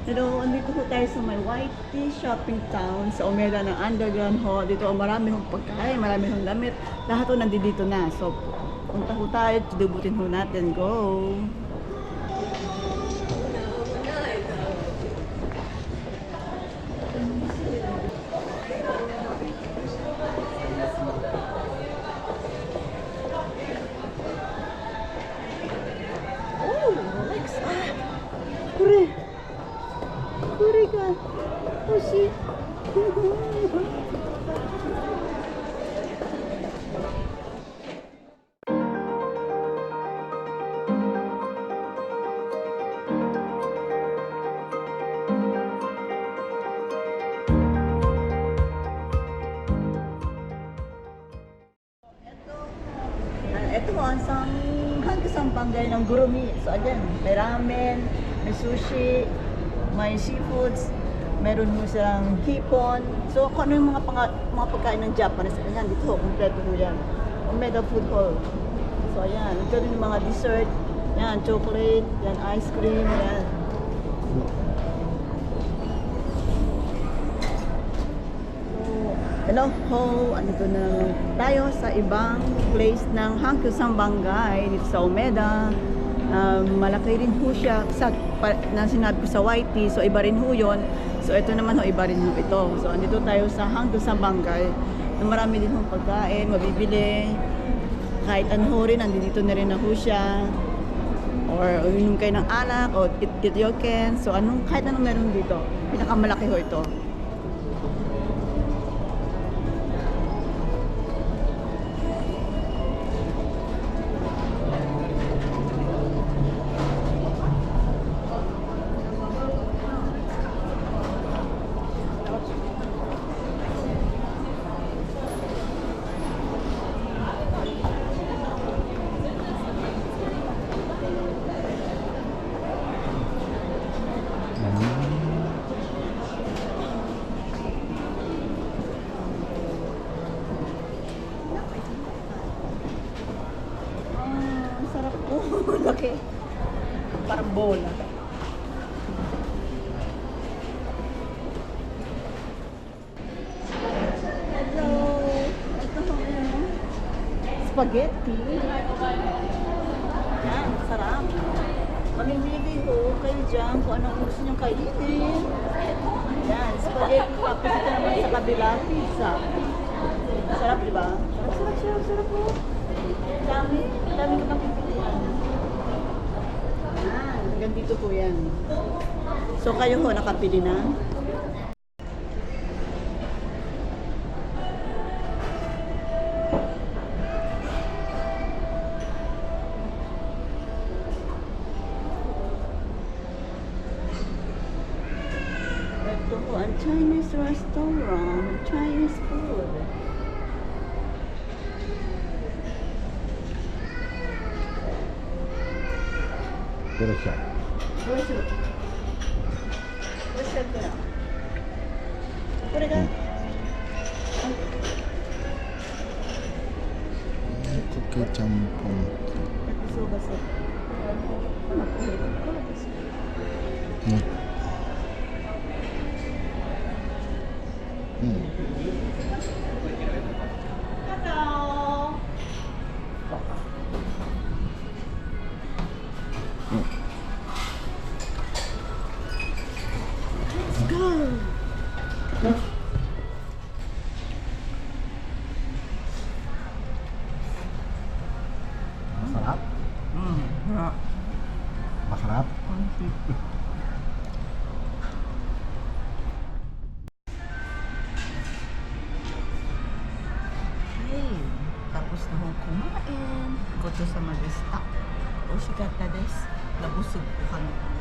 Hello, andito po tayo sa may Whity Shopping Town sa Umeda ng Underground Hall. Dito marami hong pagkain, marami hong damit. Lahat po nandito na. So, punta po tayo, dubutin po natin. Go! Oh, Alex! Kure! Kure ka! Hoshi! Ito ang Hankyu Sanbangai ng gurumi. So again, may ramen, may sushi, may seafoods, meron mo silang hipon. So kung ano yung mga pagkain ng Japanese, ayan, dito, kompleto mo yan. Umeda Food Hall. So ayan, ito rin yung mga dessert, yan, chocolate, yan, ice cream, yan. Hello ho! Andito na tayo sa ibang place ng Hankyu Sanbangai dito sa Umeda. Malaki rin ho siya na sinabi ko sa Whity, so iba rin ho yun. So ito naman ho, iba rin ho ito. So andito tayo sa Hankyu Sanbangai na marami din ho pagkain, mabibili. Kahit ano ho rin, andito na rin na ho siya. Or uminom kayo ng alak, o ityoken. So kahit anong meron dito, pinakamalaki ho ito. Sarap po. Laki. Parang bola. Hello. Ito po yun. Spaghetti. Yan, sarap. Mamimili ko kayo dyan kung anong gusto niyong kainin. Yan, spaghetti. Tapos ito naman sa kabila, pizza. Sarap, di ba? Sarap po. Dami ka mapipilihan. Hanggang dito po yan. So kayo ho, nakapili na? Ito po ang Chinese restaurant, Chinese food. Kurasa. Kurasa. Kurasa ka na. Kure ka? Koke champon. Yakisoba-so. Let's go! Masarap? Sarap. Masarap? Hey, tapos na akong kumain. Koto sa mag-stop. Oshikata desu. Nabusog po kami.